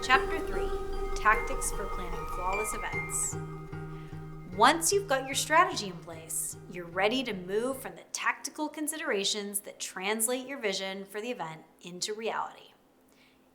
Chapter 3, Tactics for Planning Flawless Events. Once you've got your strategy in place, you're ready to move from the tactical considerations that translate your vision for the event into reality.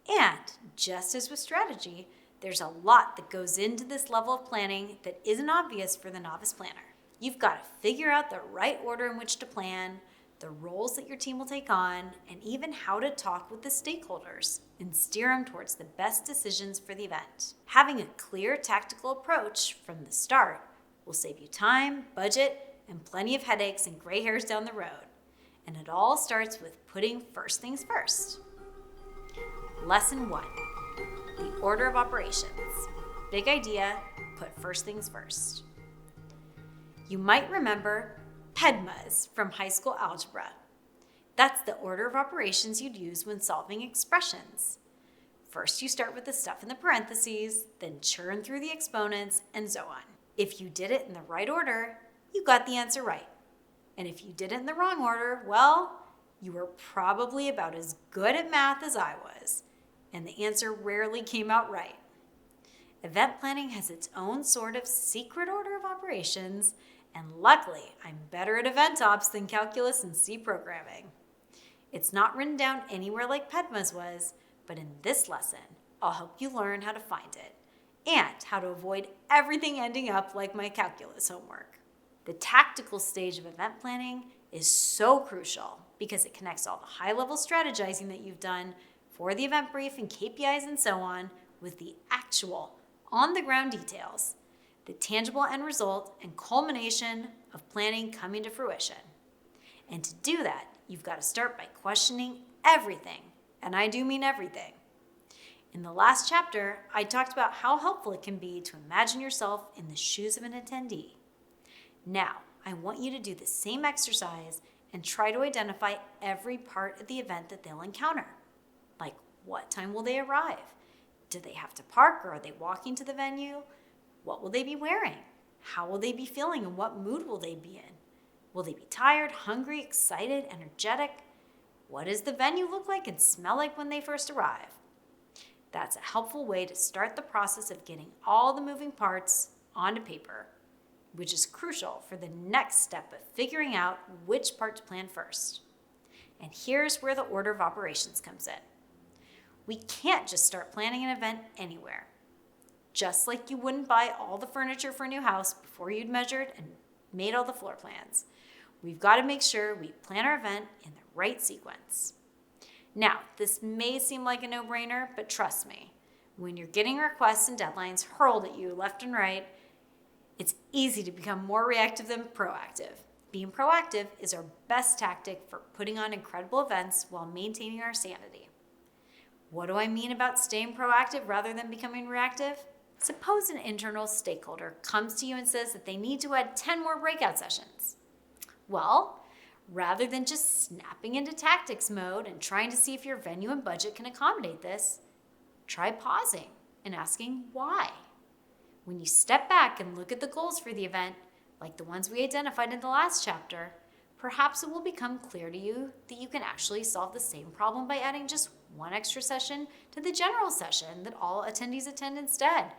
And just as with strategy, there's a lot that goes into this level of planning that isn't obvious for the novice planner. You've got to figure out the right order in which to plan, the roles that your team will take on, and even how to talk with the stakeholders and steer them towards the best decisions for the event. Having a clear tactical approach from the start will save you time, budget, and plenty of headaches and gray hairs down the road. And it all starts with putting first things first. Lesson 1, the order of operations. Big idea, put first things first. You might remember PEDMAs from high school algebra. That's the order of operations you'd use when solving expressions. First, you start with the stuff in the parentheses, then churn through the exponents, and so on. If you did it in the right order, you got the answer right. And if you did it in the wrong order, well, you were probably about as good at math as I was, and the answer rarely came out right. Event planning has its own sort of secret order of operations, and luckily, I'm better at event ops than calculus and C programming. It's not written down anywhere like PEDMA's was, but in this lesson, I'll help you learn how to find it and how to avoid everything ending up like my calculus homework. The tactical stage of event planning is so crucial because it connects all the high-level strategizing that you've done for the event brief and KPIs and so on with the actual on-the-ground details, the tangible end result and culmination of planning coming to fruition. And to do that, you've got to start by questioning everything, and I do mean everything. In the last chapter, I talked about how helpful it can be to imagine yourself in the shoes of an attendee. Now, I want you to do the same exercise and try to identify every part of the event that they'll encounter. Like, what time will they arrive? Do they have to park or are they walking to the venue? What will they be wearing? How will they be feeling and what mood will they be in? Will they be tired, hungry, excited, energetic? What does the venue look like and smell like when they first arrive? That's a helpful way to start the process of getting all the moving parts onto paper, which is crucial for the next step of figuring out which part to plan first. And here's where the order of operations comes in. We can't just start planning an event anywhere. Just like you wouldn't buy all the furniture for a new house before you'd measured and made all the floor plans. We've got to make sure we plan our event in the right sequence. Now, this may seem like a no-brainer, but trust me, when you're getting requests and deadlines hurled at you left and right, it's easy to become more reactive than proactive. Being proactive is our best tactic for putting on incredible events while maintaining our sanity. What do I mean about staying proactive rather than becoming reactive? Suppose an internal stakeholder comes to you and says that they need to add 10 more breakout sessions. Well, rather than just snapping into tactics mode and trying to see if your venue and budget can accommodate this, try pausing and asking why. When you step back and look at the goals for the event, like the ones we identified in the last chapter, perhaps it will become clear to you that you can actually solve the same problem by adding just one extra session to the general session that all attendees attend instead,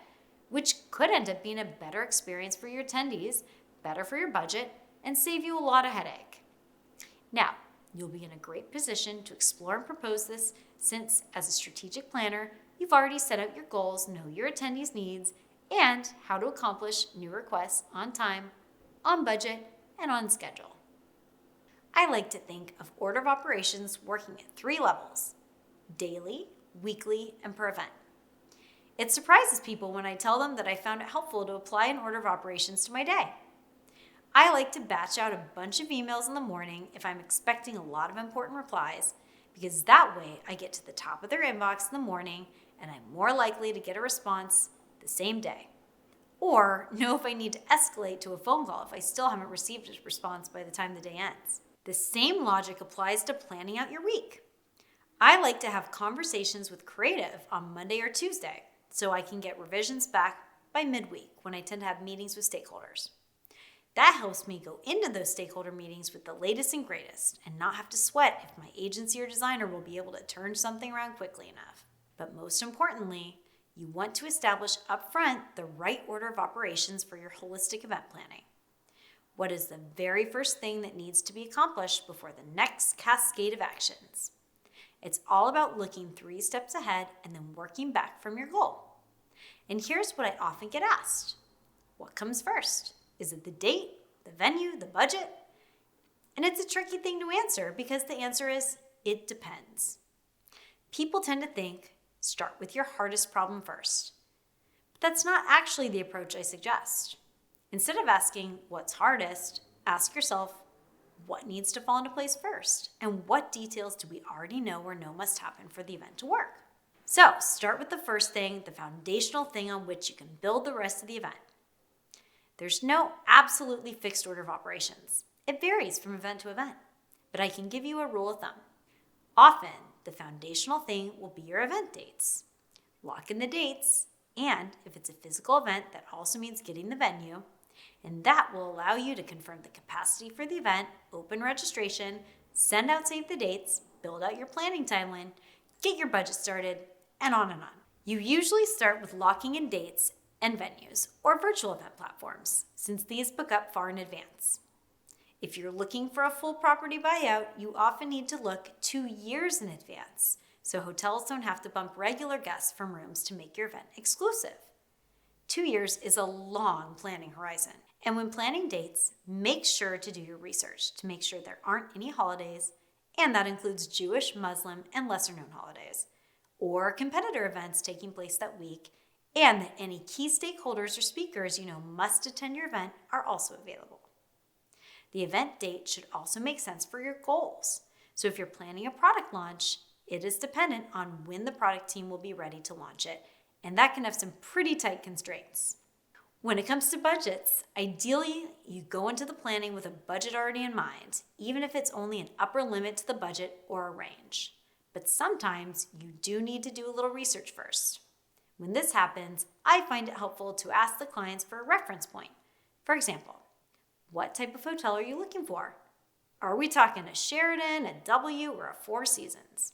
which could end up being a better experience for your attendees, better for your budget, and save you a lot of headache. Now, you'll be in a great position to explore and propose this since, as a strategic planner, you've already set out your goals, know your attendees' needs, and how to accomplish new requests on time, on budget, and on schedule. I like to think of order of operations working at 3 levels: daily, weekly, and per event. It surprises people when I tell them that I found it helpful to apply an order of operations to my day. I like to batch out a bunch of emails in the morning if I'm expecting a lot of important replies, because that way I get to the top of their inbox in the morning and I'm more likely to get a response the same day. Or know if I need to escalate to a phone call if I still haven't received a response by the time the day ends. The same logic applies to planning out your week. I like to have conversations with creative on Monday or Tuesday so I can get revisions back by midweek when I tend to have meetings with stakeholders. That helps me go into those stakeholder meetings with the latest and greatest and not have to sweat if my agency or designer will be able to turn something around quickly enough. But most importantly, you want to establish upfront the right order of operations for your holistic event planning. What is the very first thing that needs to be accomplished before the next cascade of actions? It's all about looking 3 steps ahead and then working back from your goal. And here's what I often get asked. What comes first? Is it the date, the venue, the budget? And it's a tricky thing to answer because the answer is, it depends. People tend to think, start with your hardest problem first. But that's not actually the approach I suggest. Instead of asking what's hardest, ask yourself, what needs to fall into place first? And what details do we already know or know must happen for the event to work? So start with the first thing, the foundational thing on which you can build the rest of the event. There's no absolutely fixed order of operations. It varies from event to event, but I can give you a rule of thumb. Often, the foundational thing will be your event dates. Lock in the dates, and if it's a physical event, that also means getting the venue, and that will allow you to confirm the capacity for the event, open registration, send out save the dates, build out your planning timeline, get your budget started, and on and on. You usually start with locking in dates and venues, or virtual event platforms, since these book up far in advance. If you're looking for a full property buyout, you often need to look 2 years in advance, so hotels don't have to bump regular guests from rooms to make your event exclusive. 2 years is a long planning horizon, and when planning dates, make sure to do your research to make sure there aren't any holidays, and that includes Jewish, Muslim, and lesser-known holidays, or competitor events taking place that week, and that any key stakeholders or speakers you know must attend your event are also available. The event date should also make sense for your goals. So if you're planning a product launch, it is dependent on when the product team will be ready to launch it, and that can have some pretty tight constraints. When it comes to budgets, ideally you go into the planning with a budget already in mind, even if it's only an upper limit to the budget or a range. But sometimes you do need to do a little research first. When this happens, I find it helpful to ask the clients for a reference point. For example, what type of hotel are you looking for? Are we talking a Sheraton, a W, or a Four Seasons?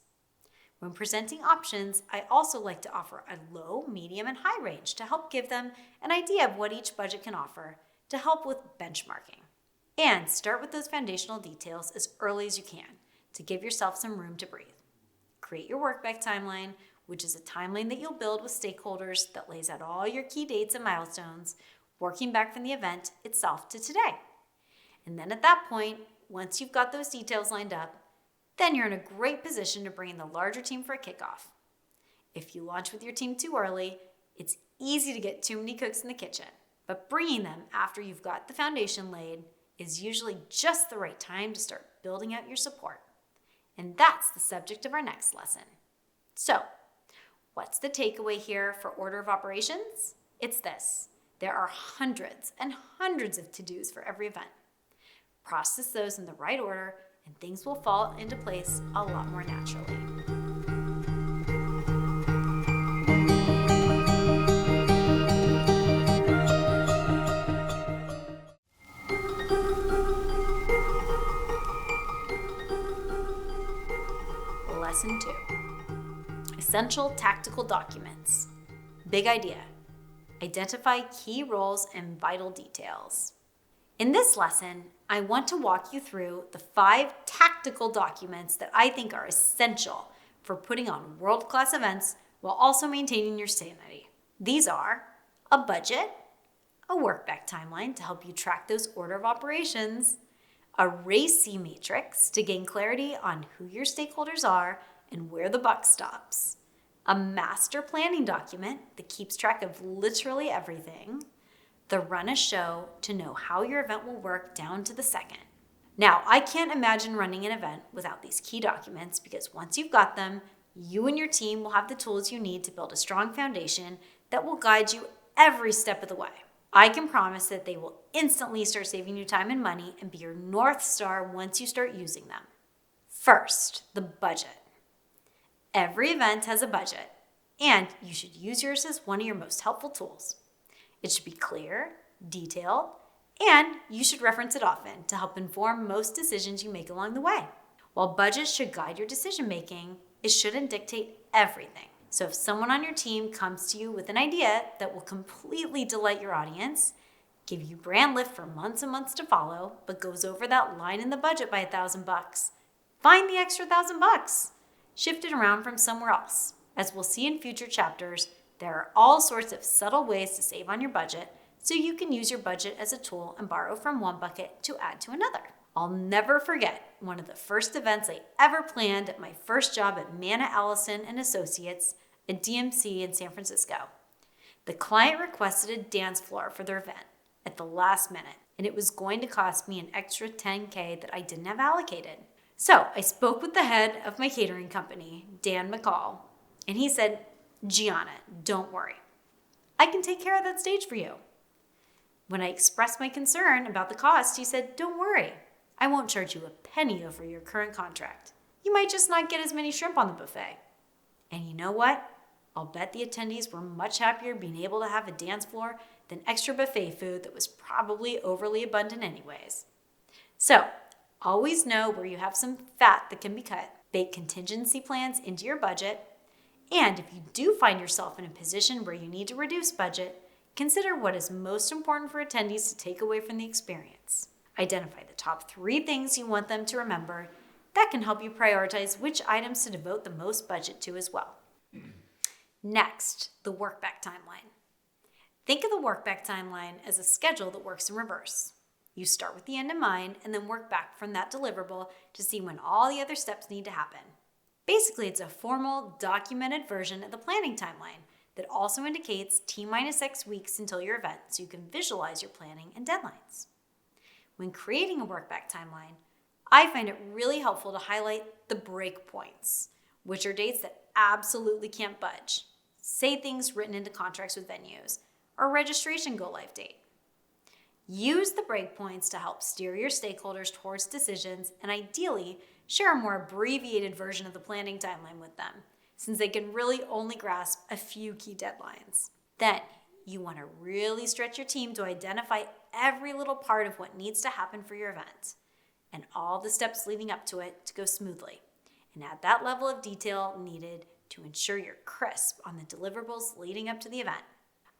When presenting options, I also like to offer a low, medium, and high range to help give them an idea of what each budget can offer to help with benchmarking. And start with those foundational details as early as you can to give yourself some room to breathe. Create your work back timeline, which is a timeline that you'll build with stakeholders that lays out all your key dates and milestones, working back from the event itself to today. And then at that point, once you've got those details lined up, then you're in a great position to bring in the larger team for a kickoff. If you launch with your team too early, it's easy to get too many cooks in the kitchen, but bringing them after you've got the foundation laid is usually just the right time to start building out your support. And that's the subject of our next lesson. So, what's the takeaway here for order of operations? It's this. There are hundreds and hundreds of to-dos for every event. Process those in the right order, and things will fall into place a lot more naturally. Lesson 2. Essential tactical documents. Big idea. Identify key roles and vital details. In this lesson, I want to walk you through the 5 tactical documents that I think are essential for putting on world-class events while also maintaining your sanity. These are a budget, a work-back timeline to help you track those order of operations, a RACI matrix to gain clarity on who your stakeholders are and where the buck stops, a master planning document that keeps track of literally everything, the run a show to know how your event will work down to the second. Now, I can't imagine running an event without these key documents because once you've got them, you and your team will have the tools you need to build a strong foundation that will guide you every step of the way. I can promise that they will instantly start saving you time and money and be your North Star once you start using them. First, the budget. Every event has a budget, and you should use yours as one of your most helpful tools. It should be clear, detailed, And you should reference it often to help inform most decisions you make along the way. While budgets should guide your decision making, it shouldn't dictate everything. So if someone on your team comes to you with an idea that will completely delight your audience, give you brand lift for months and months to follow, but goes over that line in the budget by $1,000, find the extra $1,000. Shift it around from somewhere else. As we'll see in future chapters, there are all sorts of subtle ways to save on your budget, so you can use your budget as a tool and borrow from one bucket to add to another. I'll never forget one of the first events I ever planned at my first job at Manna Allison and Associates, a DMC in San Francisco. The client requested a dance floor for their event at the last minute, and it was going to cost me an extra $10K that I didn't have allocated. So I spoke with the head of my catering company, Dan McCall, and he said, "Gianna, don't worry. I can take care of that stage for you." When I expressed my concern about the cost, he said, "Don't worry. I won't charge you a penny over your current contract. You might just not get as many shrimp on the buffet." And you know what? I'll bet the attendees were much happier being able to have a dance floor than extra buffet food that was probably overly abundant anyways. So, always know where you have some fat that can be cut. Bake contingency plans into your budget. And if you do find yourself in a position where you need to reduce budget, consider what is most important for attendees to take away from the experience. Identify the top 3 things you want them to remember. That can help you prioritize which items to devote the most budget to as well. Next, the workback timeline. Think of the workback timeline as a schedule that works in reverse. You start with the end in mind and then work back from that deliverable to see when all the other steps need to happen. Basically, it's a formal, documented version of the planning timeline that also indicates T-6 weeks until your event so you can visualize your planning and deadlines. When creating a workback timeline, I find it really helpful to highlight the break points, which are dates that absolutely can't budge. Say things written into contracts with venues, or registration go-live date. Use the breakpoints to help steer your stakeholders towards decisions and ideally share a more abbreviated version of the planning timeline with them, since they can really only grasp a few key deadlines. Then, you want to really stretch your team to identify every little part of what needs to happen for your event and all the steps leading up to it to go smoothly, and add that level of detail needed to ensure you're crisp on the deliverables leading up to the event.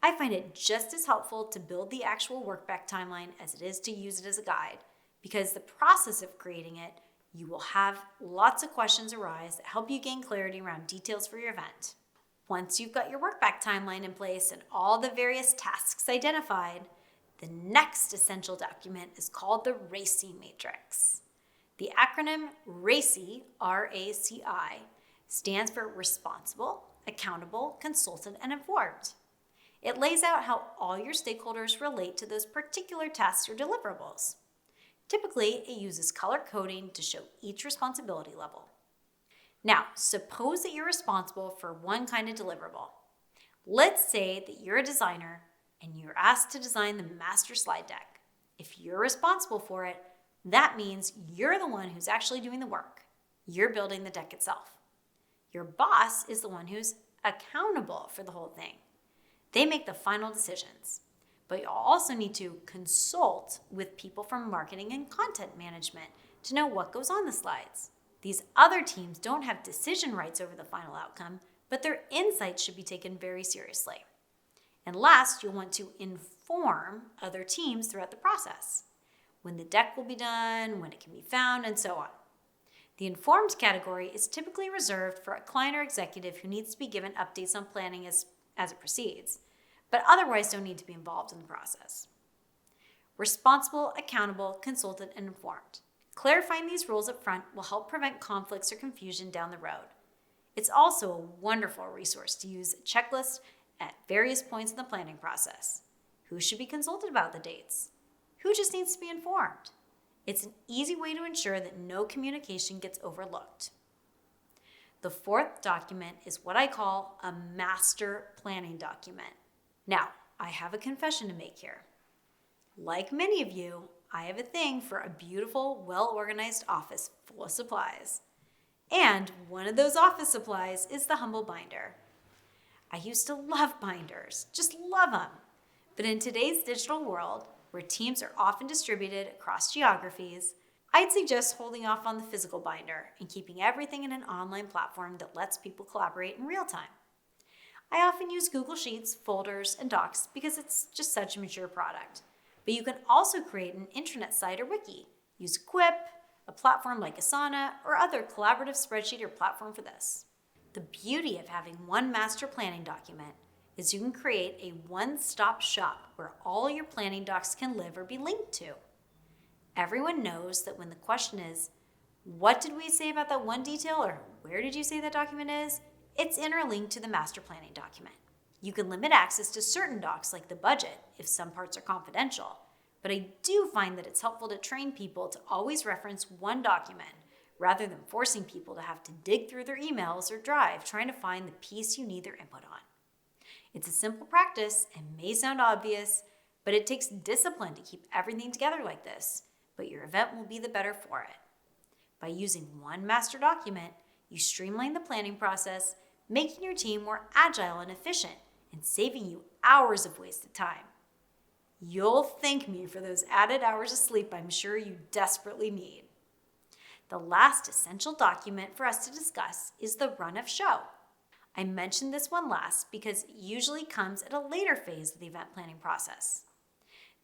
I find it just as helpful to build the actual workback timeline as it is to use it as a guide, because the process of creating it, you will have lots of questions arise that help you gain clarity around details for your event. Once you've got your workback timeline in place and all the various tasks identified, the next essential document is called the RACI matrix. The acronym RACI, R-A-C-I, stands for Responsible, Accountable, Consulted, and Informed. It lays out how all your stakeholders relate to those particular tasks or deliverables. Typically, it uses color coding to show each responsibility level. Now, suppose that you're responsible for one kind of deliverable. Let's say that you're a designer and you're asked to design the master slide deck. If you're responsible for it, that means you're the one who's actually doing the work. You're building the deck itself. Your boss is the one who's accountable for the whole thing. They make the final decisions. But you'll also need to consult with people from marketing and content management to know what goes on the slides. These other teams don't have decision rights over the final outcome, but their insights should be taken very seriously. And last, you'll want to inform other teams throughout the process. When the deck will be done, when it can be found, and so on. The informed category is typically reserved for a client or executive who needs to be given updates on planning as it proceeds, but otherwise don't need to be involved in the process. Responsible, accountable, consulted, and informed. Clarifying these roles up front will help prevent conflicts or confusion down the road. It's also a wonderful resource to use a checklist at various points in the planning process. Who should be consulted about the dates? Who just needs to be informed? It's an easy way to ensure that no communication gets overlooked. The fourth document is what I call a master planning document. Now, I have a confession to make here. Like many of you, I have a thing for a beautiful, well-organized office full of supplies. And one of those office supplies is the humble binder. I used to love binders, just love them. But in today's digital world, where teams are often distributed across geographies, I'd suggest holding off on the physical binder and keeping everything in an online platform that lets people collaborate in real time. I often use Google Sheets, folders, and docs because it's just such a mature product. But you can also create an intranet site or wiki. Use Quip, a platform like Asana, or other collaborative spreadsheet or platform for this. The beauty of having one master planning document is you can create a one-stop shop where all your planning docs can live or be linked to. Everyone knows that when the question is, what did we say about that one detail, or where did you say that document is? It's interlinked to the master planning document. You can limit access to certain docs like the budget if some parts are confidential, but I do find that it's helpful to train people to always reference one document rather than forcing people to have to dig through their emails or Drive trying to find the piece you need their input on. It's a simple practice and may sound obvious, but it takes discipline to keep everything together like this, but your event will be the better for it. By using one master document, you streamline the planning process, making your team more agile and efficient and saving you hours of wasted time. You'll thank me for those added hours of sleep I'm sure you desperately need. The last essential document for us to discuss is the run of show. I mentioned this one last because it usually comes at a later phase of the event planning process.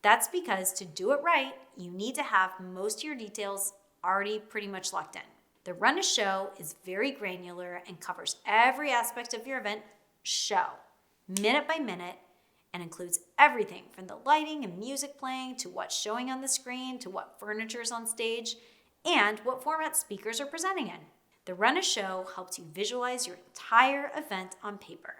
That's because to do it right, you need to have most of your details already pretty much locked in. The run of show is very granular and covers every aspect of your event show, minute by minute, and includes everything from the lighting and music playing to what's showing on the screen to what furniture is on stage and what format speakers are presenting in. The run of show helps you visualize your entire event on paper.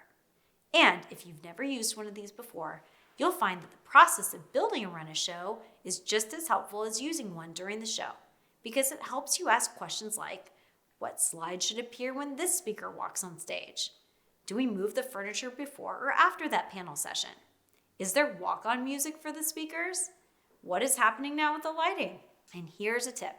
And if you've never used one of these before, you'll find that the process of building a run of show is just as helpful as using one during the show because it helps you ask questions like, what slide should appear when this speaker walks on stage? Do we move the furniture before or after that panel session? Is there walk-on music for the speakers? What is happening now with the lighting? And here's a tip.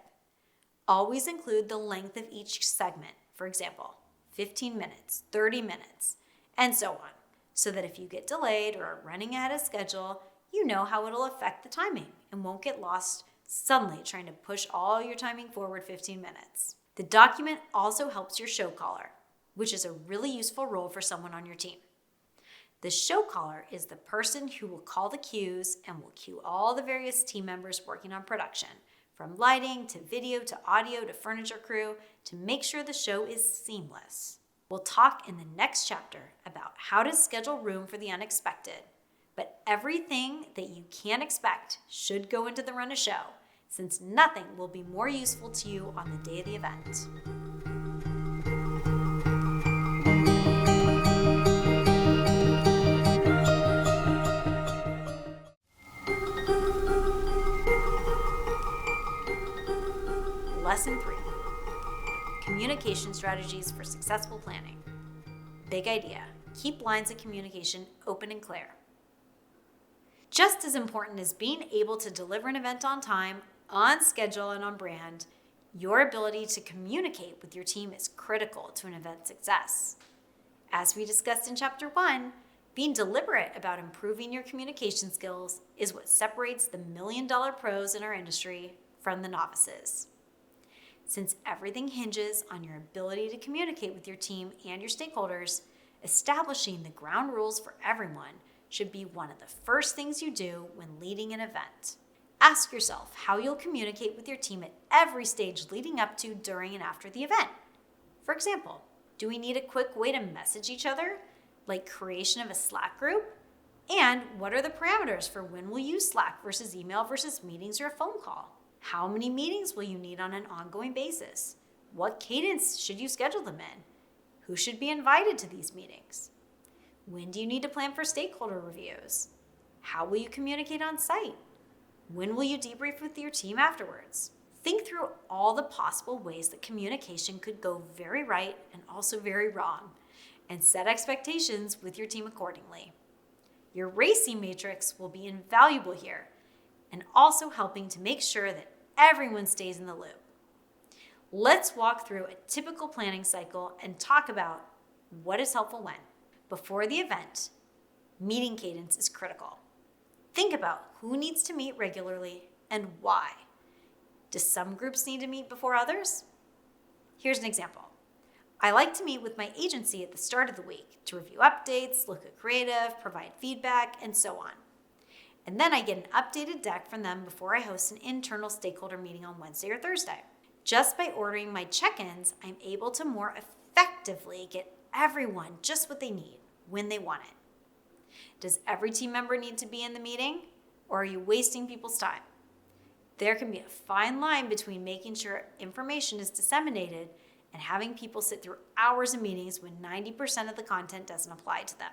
Always include the length of each segment, for example, 15 minutes, 30 minutes, and so on, so that if you get delayed or are running ahead of schedule, you know how it'll affect the timing and won't get lost suddenly trying to push all your timing forward 15 minutes. The document also helps your show caller, which is a really useful role for someone on your team. The show caller is the person who will call the cues and will cue all the various team members working on production, from lighting to video to audio to furniture crew, to make sure the show is seamless. We'll talk in the next chapter about how to schedule room for the unexpected, but everything that you can expect should go into the run of show, since nothing will be more useful to you on the day of the event. Lesson 3, communication strategies for successful planning. Big idea, keep lines of communication open and clear. Just as important as being able to deliver an event on time, on schedule, and on brand, your ability to communicate with your team is critical to an event's success. As we discussed in Chapter 1, being deliberate about improving your communication skills is what separates the million-dollar pros in our industry from the novices. Since everything hinges on your ability to communicate with your team and your stakeholders, establishing the ground rules for everyone should be one of the first things you do when leading an event. Ask yourself how you'll communicate with your team at every stage leading up to, during, and after the event. For example, do we need a quick way to message each other, like creation of a Slack group? And what are the parameters for when we'll use Slack versus email versus meetings or a phone call? How many meetings will you need on an ongoing basis? What cadence should you schedule them in? Who should be invited to these meetings? When do you need to plan for stakeholder reviews? How will you communicate on site? When will you debrief with your team afterwards? Think through all the possible ways that communication could go very right and also very wrong, and set expectations with your team accordingly. Your racing matrix will be invaluable here, and also helping to make sure that everyone stays in the loop. Let's walk through a typical planning cycle and talk about what is helpful when. Before the event, meeting cadence is critical. Think about who needs to meet regularly and why. Do some groups need to meet before others? Here's an example. I like to meet with my agency at the start of the week to review updates, look at creative, provide feedback, and so on. And then I get an updated deck from them before I host an internal stakeholder meeting on Wednesday or Thursday. Just by ordering my check-ins, I'm able to more effectively get everyone just what they need when they want it. Does every team member need to be in the meeting, or are you wasting people's time? There can be a fine line between making sure information is disseminated and having people sit through hours of meetings when 90% of the content doesn't apply to them.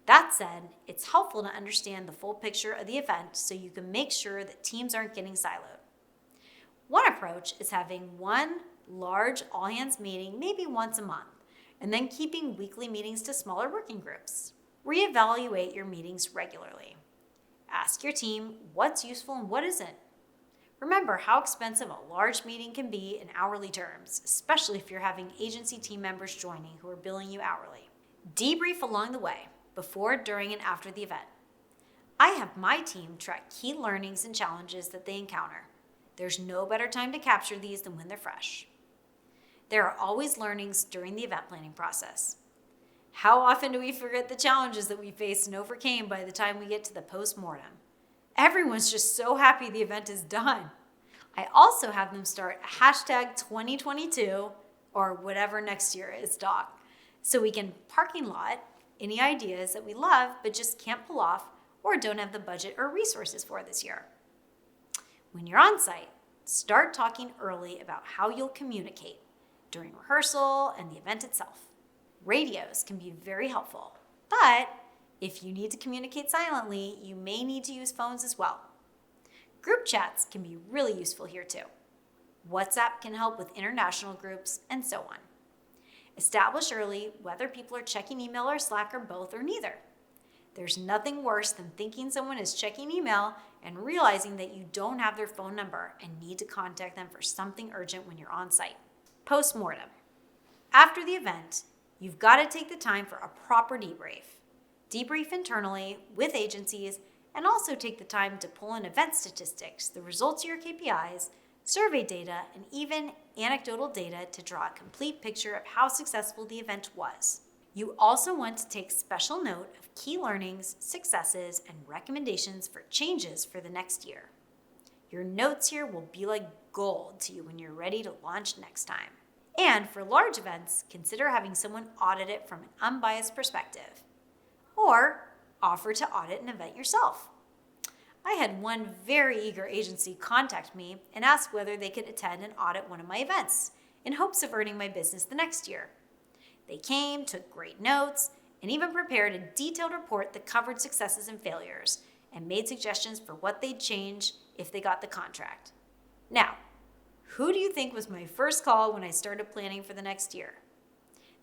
That said, it's helpful to understand the full picture of the event so you can make sure that teams aren't getting siloed. One approach is having one large all-hands meeting maybe once a month, and then keeping weekly meetings to smaller working groups. Reevaluate your meetings regularly. Ask your team what's useful and what isn't. Remember how expensive a large meeting can be in hourly terms, especially if you're having agency team members joining who are billing you hourly. Debrief along the way, before, during, and after the event. I have my team track key learnings and challenges that they encounter. There's no better time to capture these than when they're fresh. There are always learnings during the event planning process. How often do we forget the challenges that we faced and overcame by the time we get to the post-mortem? Everyone's just so happy the event is done. I also have them start a hashtag 2022 or whatever next year is, doc, so we can parking lot any ideas that we love but just can't pull off or don't have the budget or resources for this year. When you're on site, start talking early about how you'll communicate during rehearsal and the event itself. Radios can be very helpful, but if you need to communicate silently, you may need to use phones as well. Group chats can be really useful here too. WhatsApp can help with international groups and so on. Establish early whether people are checking email or Slack or both or neither. There's nothing worse than thinking someone is checking email and realizing that you don't have their phone number and need to contact them for something urgent when you're on site. Post-mortem. After the event, you've got to take the time for a proper debrief. Debrief internally with agencies and also take the time to pull in event statistics, the results of your KPIs, survey data, and even anecdotal data to draw a complete picture of how successful the event was. You also want to take special note of key learnings, successes, and recommendations for changes for the next year. Your notes here will be like gold to you when you're ready to launch next time. And for large events, consider having someone audit it from an unbiased perspective. Or offer to audit an event yourself. I had one very eager agency contact me and ask whether they could attend and audit one of my events in hopes of earning my business the next year. They came, took great notes, and even prepared a detailed report that covered successes and failures and made suggestions for what they'd change if they got the contract. Now, who do you think was my first call when I started planning for the next year?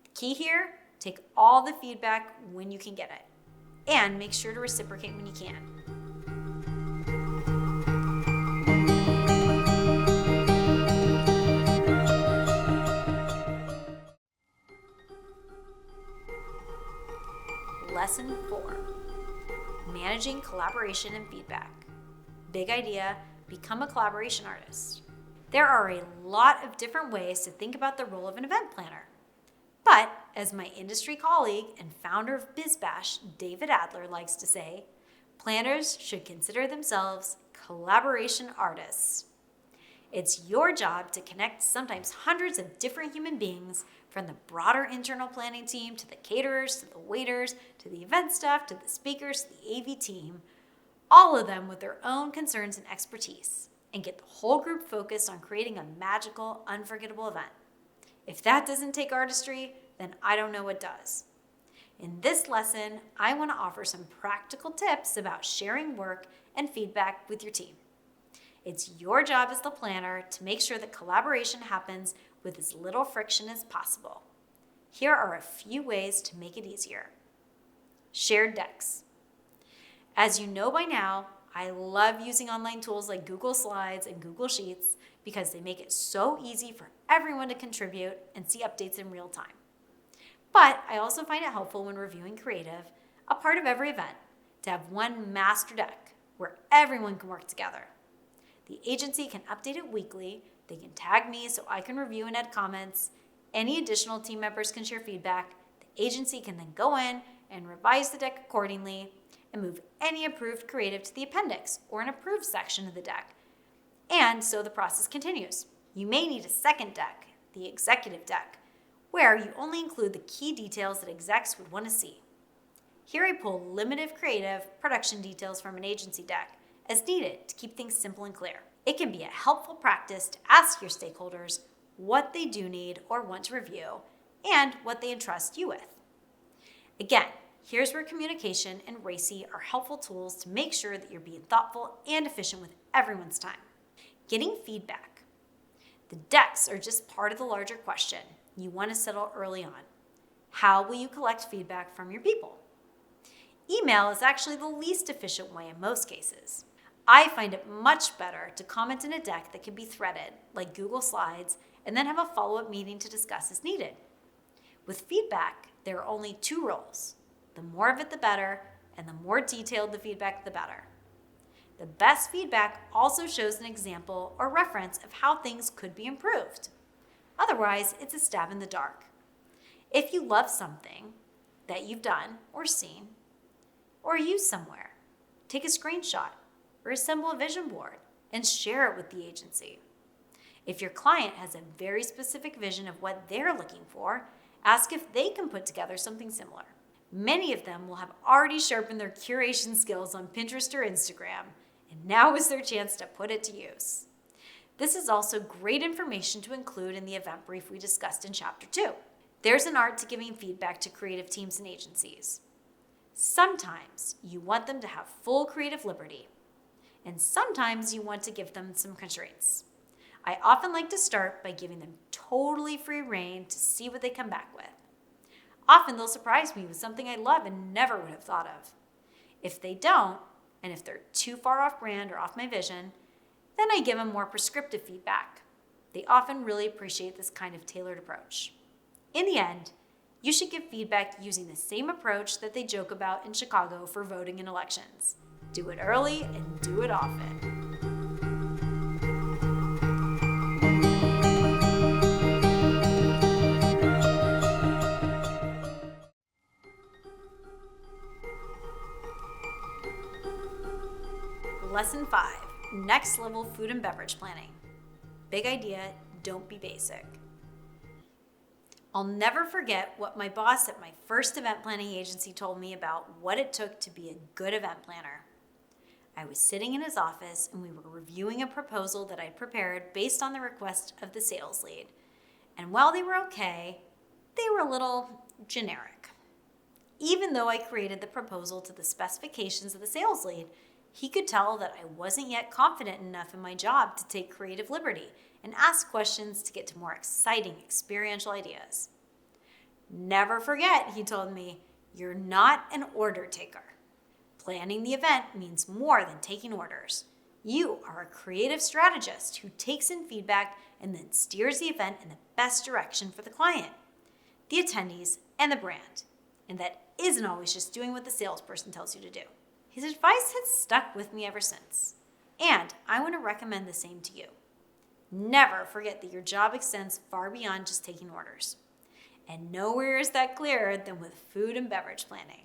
The key here, take all the feedback when you can get it, and make sure to reciprocate when you can. Lesson 4, managing collaboration and feedback. Big idea, become a collaboration artist. There are a lot of different ways to think about the role of an event planner. But as my industry colleague and founder of BizBash, David Adler, likes to say, planners should consider themselves collaboration artists. It's your job to connect sometimes hundreds of different human beings, from the broader internal planning team to the caterers, to the waiters, to the event staff, to the speakers, to the AV team, all of them with their own concerns and expertise, and get the whole group focused on creating a magical, unforgettable event. If that doesn't take artistry, then I don't know what does. In this lesson, I want to offer some practical tips about sharing work and feedback with your team. It's your job as the planner to make sure that collaboration happens with as little friction as possible. Here are a few ways to make it easier. Shared decks. As you know by now, I love using online tools like Google Slides and Google Sheets because they make it so easy for everyone to contribute and see updates in real time. But I also find it helpful when reviewing creative, a part of every event, to have one master deck where everyone can work together. The agency can update it weekly. They can tag me so I can review and add comments. Any additional team members can share feedback. The agency can then go in and revise the deck accordingly and move any approved creative to the appendix or an approved section of the deck. And so the process continues. You may need a second deck, the executive deck, where you only include the key details that execs would want to see. Here I pull limited creative production details from an agency deck as needed to keep things simple and clear. It can be a helpful practice to ask your stakeholders what they do need or want to review and what they entrust you with. Again, here's where communication and RACI are helpful tools to make sure that you're being thoughtful and efficient with everyone's time. Getting feedback. The decks are just part of the larger question you want to settle early on. How will you collect feedback from your people? Email is actually the least efficient way in most cases. I find it much better to comment in a deck that can be threaded, like Google Slides, and then have a follow-up meeting to discuss as needed. With feedback, there are only two rules. The more of it, the better, and the more detailed the feedback, the better. The best feedback also shows an example or reference of how things could be improved. Otherwise, it's a stab in the dark. If you love something that you've done or seen or used somewhere, take a screenshot or assemble a vision board and share it with the agency. If your client has a very specific vision of what they're looking for, ask if they can put together something similar. Many of them will have already sharpened their curation skills on Pinterest or Instagram, and now is their chance to put it to use. This is also great information to include in the event brief we discussed in Chapter 2. There's an art to giving feedback to creative teams and agencies. Sometimes you want them to have full creative liberty, and sometimes you want to give them some constraints. I often like to start by giving them totally free rein to see what they come back with. Often they'll surprise me with something I love and never would have thought of. If they don't, and if they're too far off brand or off my vision, then I give them more prescriptive feedback. They often really appreciate this kind of tailored approach. In the end, you should give feedback using the same approach that they joke about in Chicago for voting in elections. Do it early and do it often. Lesson 5, Next Level Food and Beverage Planning. Big idea, don't be basic. I'll never forget what my boss at my first event planning agency told me about what it took to be a good event planner. I was sitting in his office and we were reviewing a proposal that I'd prepared based on the request of the sales lead. And while they were okay, they were a little generic. Even though I created the proposal to the specifications of the sales lead, he could tell that I wasn't yet confident enough in my job to take creative liberty and ask questions to get to more exciting experiential ideas. Never forget, he told me, you're not an order taker. Planning the event means more than taking orders. You are a creative strategist who takes in feedback and then steers the event in the best direction for the client, the attendees, and the brand. And that isn't always just doing what the salesperson tells you to do. His advice has stuck with me ever since, and I want to recommend the same to you. Never forget that your job extends far beyond just taking orders. And nowhere is that clearer than with food and beverage planning.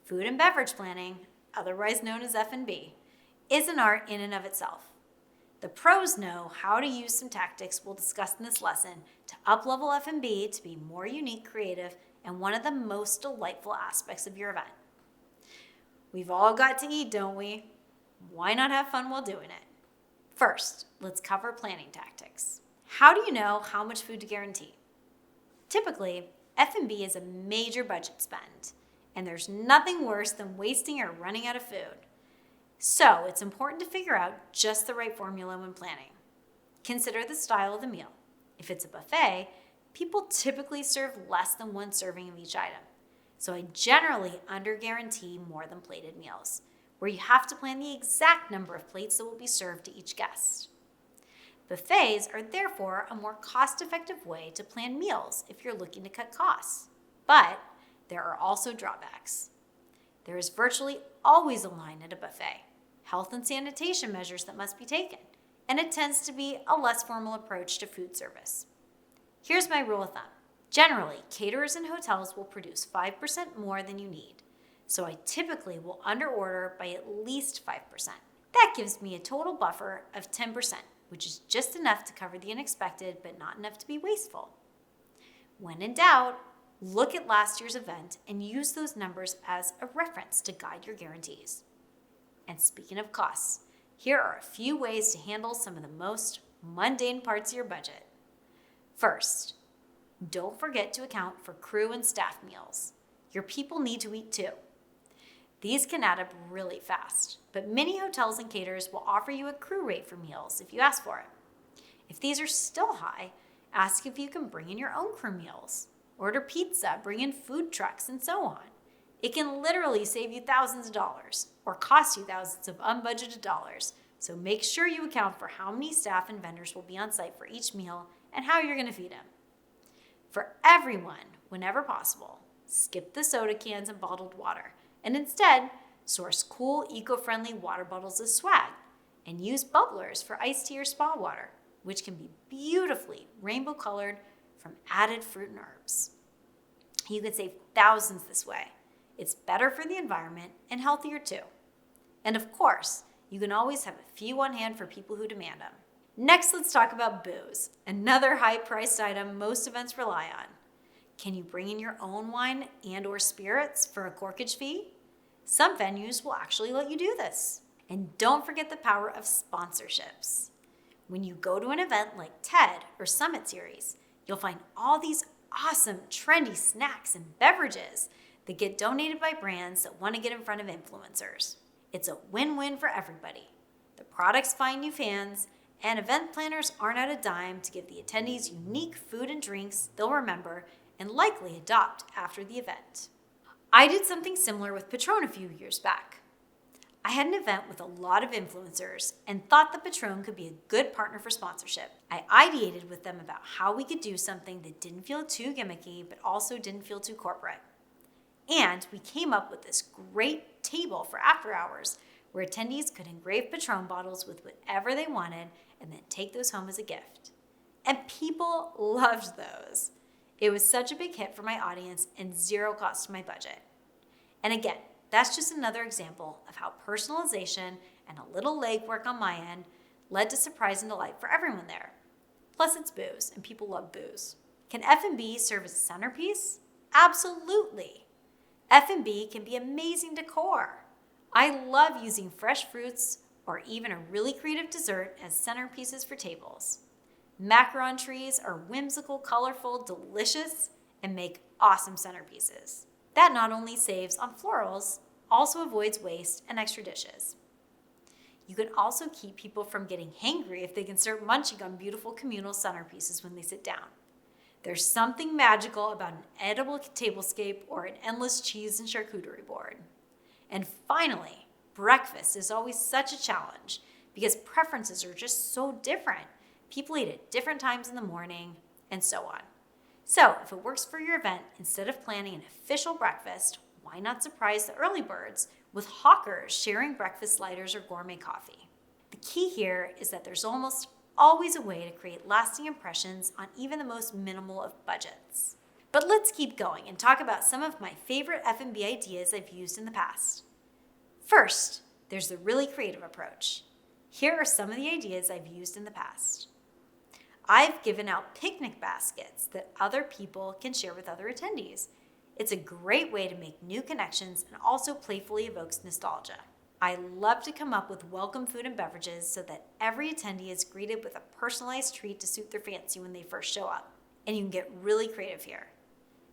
Food and beverage planning, otherwise known as F&B, is an art in and of itself. The pros know how to use some tactics we'll discuss in this lesson to up-level F&B to be more unique, creative, and one of the most delightful aspects of your event. We've all got to eat, don't we? Why not have fun while doing it? First, let's cover planning tactics. How do you know how much food to guarantee? Typically, F&B is a major budget spend, and there's nothing worse than wasting or running out of food. So it's important to figure out just the right formula when planning. Consider the style of the meal. If it's a buffet, people typically serve less than one serving of each item. So I generally under-guarantee more than plated meals, where you have to plan the exact number of plates that will be served to each guest. Buffets are therefore a more cost-effective way to plan meals if you're looking to cut costs. But there are also drawbacks. There is virtually always a line at a buffet. health and sanitation measures that must be taken, and it tends to be a less formal approach to food service. Here's my rule of thumb. Generally, caterers and hotels will produce 5% more than you need, so I typically will underorder by at least 5%. That gives me a total buffer of 10%, which is just enough to cover the unexpected but not enough to be wasteful. When in doubt, look at last year's event and use those numbers as a reference to guide your guarantees. And speaking of costs, here are a few ways to handle some of the most mundane parts of your budget. First, don't forget to account for crew and staff meals. Your people need to eat too. These can add up really fast, but many hotels and caterers will offer you a crew rate for meals if you ask for it. If these are still high, ask if you can bring in your own crew meals. Order pizza, bring in food trucks, and so on. It can literally save you thousands of dollars or cost you thousands of unbudgeted dollars, so make sure you account for how many staff and vendors will be on site for each meal and how you're going to feed them. For everyone, whenever possible, skip the soda cans and bottled water, and instead source cool, eco-friendly water bottles as swag, and use bubblers for iced tea or spa water, which can be beautifully rainbow-colored from added fruit and herbs. You can save thousands this way. It's better for the environment and healthier too. And of course, you can always have a few on hand for people who demand them. Next, let's talk about booze, another high-priced item most events rely on. Can you bring in your own wine and/or spirits for a corkage fee? Some venues will actually let you do this. And don't forget the power of sponsorships. When you go to an event like TED or Summit Series, you'll find all these awesome, trendy snacks and beverages that get donated by brands that want to get in front of influencers. It's a win-win for everybody. The products find new fans, and event planners aren't out a dime to give the attendees unique food and drinks they'll remember and likely adopt after the event. I did something similar with Patron a few years back. I had an event with a lot of influencers and thought that Patron could be a good partner for sponsorship. I ideated with them about how we could do something that didn't feel too gimmicky but also didn't feel too corporate. And we came up with this great table for after hours where attendees could engrave Patron bottles with whatever they wanted and then take those home as a gift. And people loved those. It was such a big hit for my audience and zero cost to my budget. And again, that's just another example of how personalization and a little legwork on my end led to surprise and delight for everyone there. Plus, it's booze, and people love booze. Can F&B serve as a centerpiece? Absolutely. F&B can be amazing decor. I love using fresh fruits or even a really creative dessert as centerpieces for tables. Macaron trees are whimsical, colorful, delicious, and make awesome centerpieces. That not only saves on florals, also avoids waste and extra dishes. You can also keep people from getting hangry if they can start munching on beautiful communal centerpieces when they sit down. There's something magical about an edible tablescape or an endless cheese and charcuterie board. And finally, breakfast is always such a challenge because preferences are just so different. People eat at different times in the morning, and so on. So if it works for your event, instead of planning an official breakfast, why not surprise the early birds with hawkers sharing breakfast sliders or gourmet coffee? The key here is that there's almost always a way to create lasting impressions on even the most minimal of budgets. But let's keep going and talk about some of my favorite F&B ideas I've used in the past. First, there's the really creative approach. Here are some of the ideas I've used in the past. I've given out picnic baskets that other people can share with other attendees. It's a great way to make new connections and also playfully evokes nostalgia. I love to come up with welcome food and beverages so that every attendee is greeted with a personalized treat to suit their fancy when they first show up. And you can get really creative here.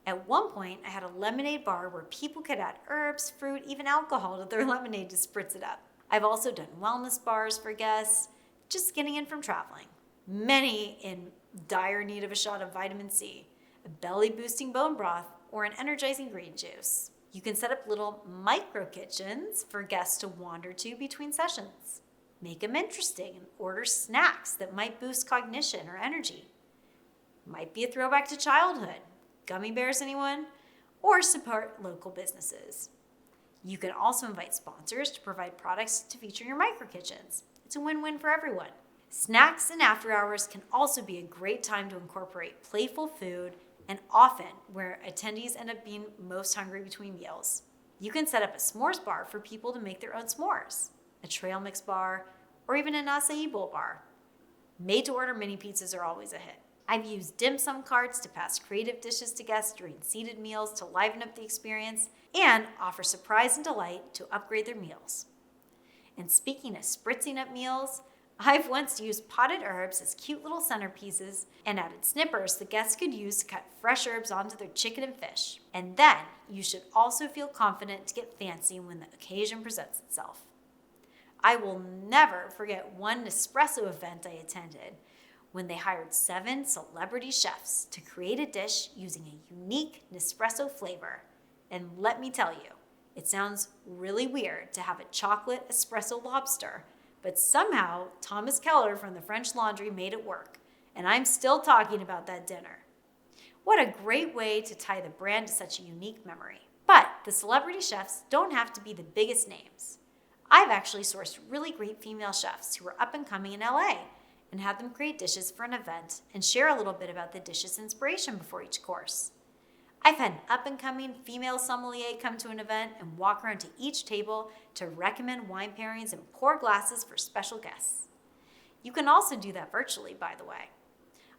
At one point, I had a lemonade bar where people could add herbs, fruit, even alcohol to their lemonade to spritz it up. I've also done wellness bars for guests, just getting in from traveling. Many in dire need of a shot of vitamin C, a belly-boosting bone broth, or an energizing green juice. You can set up little micro kitchens for guests to wander to between sessions. Make them interesting and order snacks that might boost cognition or energy. Might be a throwback to childhood. Gummy bears, anyone? Or support local businesses. You can also invite sponsors to provide products to feature your micro kitchens. It's a win-win for everyone. Snacks and after hours can also be a great time to incorporate playful food, and often where attendees end up being most hungry between meals. You can set up a s'mores bar for people to make their own s'mores, a trail mix bar, or even an acai bowl bar. Made-to-order mini pizzas are always a hit. I've used dim sum carts to pass creative dishes to guests during seated meals to liven up the experience and offer surprise and delight to upgrade their meals. And speaking of spritzing up meals, I've once used potted herbs as cute little centerpieces and added snippers the guests could use to cut fresh herbs onto their chicken and fish. And then you should also feel confident to get fancy when the occasion presents itself. I will never forget one Nespresso event I attended when they hired 7 celebrity chefs to create a dish using a unique Nespresso flavor. And let me tell you, it sounds really weird to have a chocolate espresso lobster, but somehow Thomas Keller from the French Laundry made it work, and I'm still talking about that dinner. What a great way to tie the brand to such a unique memory. But the celebrity chefs don't have to be the biggest names. I've actually sourced really great female chefs who are up and coming in LA and had them create dishes for an event and share a little bit about the dish's inspiration before each course. I've had an up-and-coming female sommelier come to an event and walk around to each table to recommend wine pairings and pour glasses for special guests. You can also do that virtually, by the way.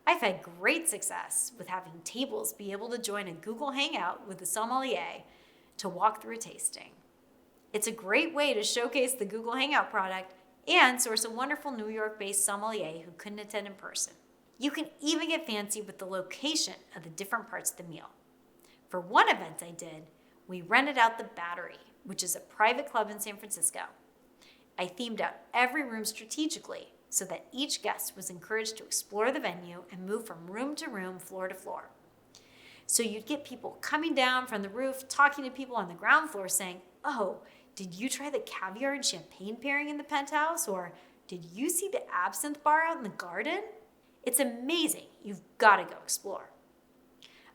I've had great success with having tables be able to join a Google Hangout with the sommelier to walk through a tasting. It's a great way to showcase the Google Hangout product and source a wonderful New York-based sommelier who couldn't attend in person. You can even get fancy with the location of the different parts of the meal. For one event I did, we rented out the Battery, which is a private club in San Francisco. I themed out every room strategically so that each guest was encouraged to explore the venue and move from room to room, floor to floor. So you'd get people coming down from the roof, talking to people on the ground floor saying, "Oh, did you try the caviar and champagne pairing in the penthouse?" Or, "Did you see the absinthe bar out in the garden?" It's amazing. You've got to go explore.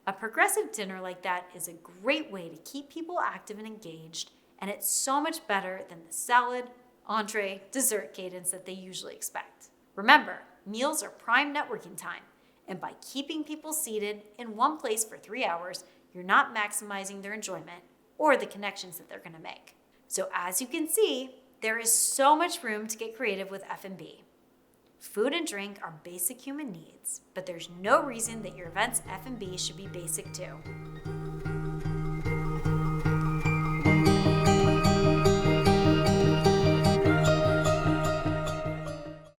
A progressive dinner like that is a great way to keep people active and engaged, and it's so much better than the salad, entree, dessert cadence that they usually expect. Remember, meals are prime networking time, and by keeping people seated in one place for 3 hours, you're not maximizing their enjoyment or the connections that they're going to make. So as you can see, there is so much room to get creative with F&B. Food and drink are basic human needs, but there's no reason that your event's F&B should be basic too.